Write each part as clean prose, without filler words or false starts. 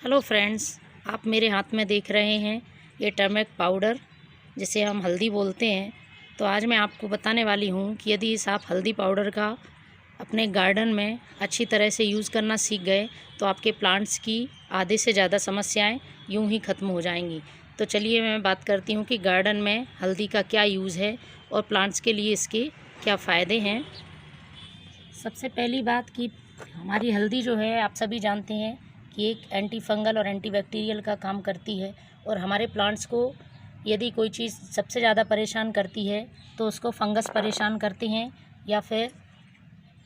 Hello friends, आप मेरे हाथ में देख रहे हैं ये टर्मरिक पाउडर, जिसे हम हल्दी बोलते हैं। तो आज मैं आपको बताने वाली हूँ कि यदि इस आप हल्दी पाउडर का अपने गार्डन में अच्छी तरह से यूज़ करना सीख गए तो आपके प्लांट्स की आधे से ज़्यादा समस्याएं यूं ही ख़त्म हो जाएंगी। तो चलिए मैं बात करती हूँ कि गार्डन में हल्दी का क्या यूज़ है और प्लांट्स के लिए इसके क्या फ़ायदे हैं। सबसे पहली बात कि हमारी हल्दी जो है, आप सभी जानते हैं कि एक एंटी फंगल और एंटी बैक्टीरियल का काम करती है। और हमारे प्लांट्स को यदि कोई चीज़ सबसे ज़्यादा परेशान करती है तो उसको फंगस परेशान करते हैं या फिर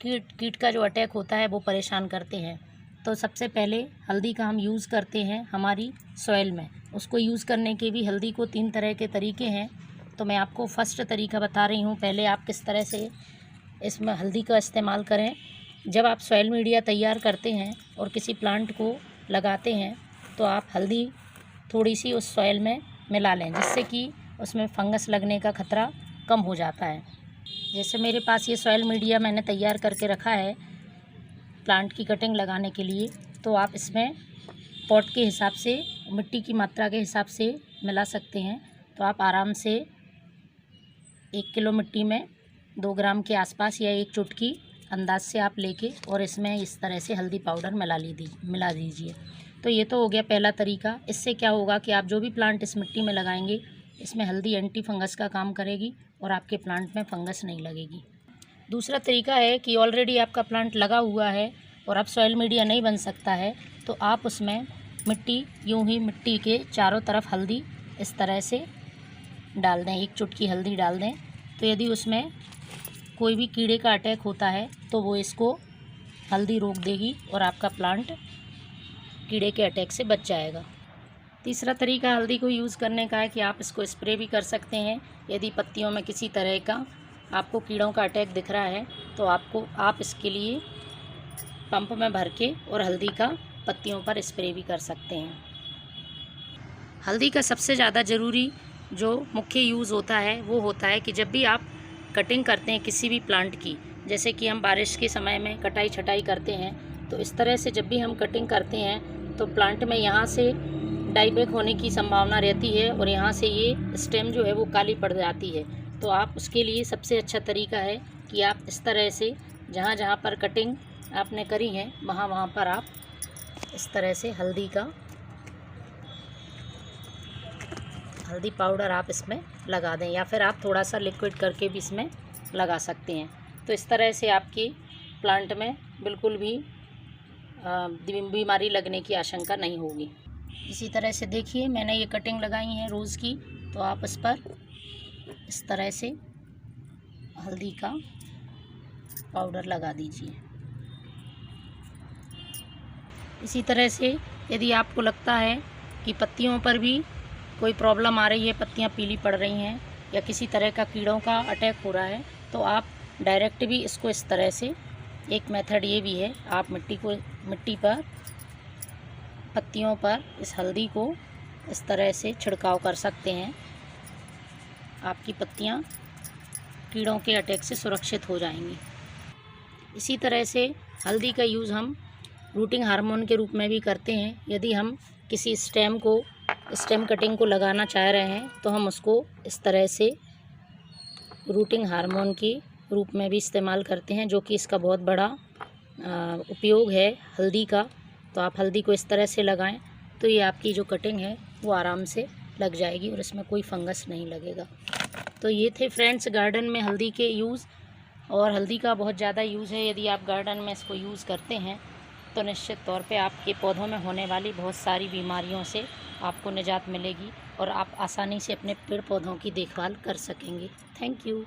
कीट का जो अटैक होता है वो परेशान करते हैं। तो सबसे पहले हल्दी का हम यूज़ करते हैं हमारी सॉइल में। उसको यूज़ करने के भी हल्दी को 3 तरह के तरीके हैं। तो मैं आपको फर्स्ट तरीका बता रही हूँ। पहले आप किस तरह से इसमें हल्दी का इस्तेमाल करें। जब आप सॉइल मीडिया तैयार करते हैं और किसी प्लांट को लगाते हैं तो आप हल्दी थोड़ी सी उस सॉइल में मिला लें, जिससे कि उसमें फंगस लगने का ख़तरा कम हो जाता है। जैसे मेरे पास ये सॉइल मीडिया मैंने तैयार करके रखा है प्लांट की कटिंग लगाने के लिए, तो आप इसमें पॉट के हिसाब से, मिट्टी की मात्रा के हिसाब से मिला सकते हैं। तो आप आराम से 1 किलो मिट्टी में 2 ग्राम के आसपास या 1 चुटकी अंदाज से आप लेके और इसमें इस तरह से हल्दी पाउडर मिला दीजिए। तो ये तो हो गया पहला तरीका। इससे क्या होगा कि आप जो भी प्लांट इस मिट्टी में लगाएंगे, इसमें हल्दी एंटी फंगस का काम करेगी और आपके प्लांट में फंगस नहीं लगेगी। दूसरा तरीका है कि ऑलरेडी आपका प्लांट लगा हुआ है और अब सॉइल मीडिया नहीं बन सकता है, तो आप उसमें मिट्टी के चारों तरफ हल्दी इस तरह से डाल दें। 1 चुटकी हल्दी डाल दें। तो यदि उसमें कोई भी कीड़े का अटैक होता है तो वो इसको हल्दी रोक देगी और आपका प्लांट कीड़े के अटैक से बच जाएगा। तीसरा तरीका हल्दी को यूज़ करने का है कि आप इसको स्प्रे भी कर सकते हैं। यदि पत्तियों में किसी तरह का आपको कीड़ों का अटैक दिख रहा है तो आप इसके लिए पंप में भर के और हल्दी का पत्तियों पर स्प्रे भी कर सकते हैं। हल्दी का सबसे ज़्यादा ज़रूरी जो मुख्य यूज़ होता है वो होता है कि जब भी आप कटिंग करते हैं किसी भी प्लांट की, जैसे कि हम बारिश के समय में कटाई छटाई करते हैं, तो इस तरह से जब भी हम कटिंग करते हैं तो प्लांट में यहाँ से डाईबैक होने की संभावना रहती है और यहाँ से ये स्टेम जो है वो काली पड़ जाती है। तो आप उसके लिए सबसे अच्छा तरीका है कि आप इस तरह से जहाँ जहाँ पर कटिंग आपने करी है वहाँ पर आप इस तरह से हल्दी पाउडर आप इसमें लगा दें, या फिर आप थोड़ा सा लिक्विड करके भी इसमें लगा सकते हैं। तो इस तरह से आपके प्लांट में बिल्कुल भी बीमारी लगने की आशंका नहीं होगी। इसी तरह से देखिए, मैंने ये कटिंग लगाई है रोज़ की, तो आप इस पर इस तरह से हल्दी का पाउडर लगा दीजिए। इसी तरह से यदि आपको लगता है कि पत्तियों पर भी कोई प्रॉब्लम आ रही है, पत्तियां पीली पड़ रही हैं या किसी तरह का कीड़ों का अटैक हो रहा है, तो आप डायरेक्ट भी इसको इस तरह से, एक मेथड ये भी है, आप मिट्टी पर पत्तियों पर इस हल्दी को इस तरह से छिड़काव कर सकते हैं। आपकी पत्तियां कीड़ों के अटैक से सुरक्षित हो जाएंगी। इसी तरह से हल्दी का यूज़ हम रूटिंग हार्मोन के रूप में भी करते हैं। यदि हम किसी स्टेम कटिंग को लगाना चाह रहे हैं तो हम उसको इस तरह से रूटिंग हार्मोन के रूप में भी इस्तेमाल करते हैं, जो कि इसका बहुत बड़ा उपयोग है हल्दी का। तो आप हल्दी को इस तरह से लगाएं तो ये आपकी जो कटिंग है वो आराम से लग जाएगी और इसमें कोई फंगस नहीं लगेगा। तो ये थे फ्रेंड्स गार्डन में हल्दी के यूज़, और हल्दी का बहुत ज़्यादा यूज़ है। यदि आप गार्डन में इसको यूज़ करते हैं तो निश्चित तौर पे आपके पौधों में होने वाली बहुत सारी बीमारियों से आपको निजात मिलेगी और आप आसानी से अपने पेड़ पौधों की देखभाल कर सकेंगे। Thank you.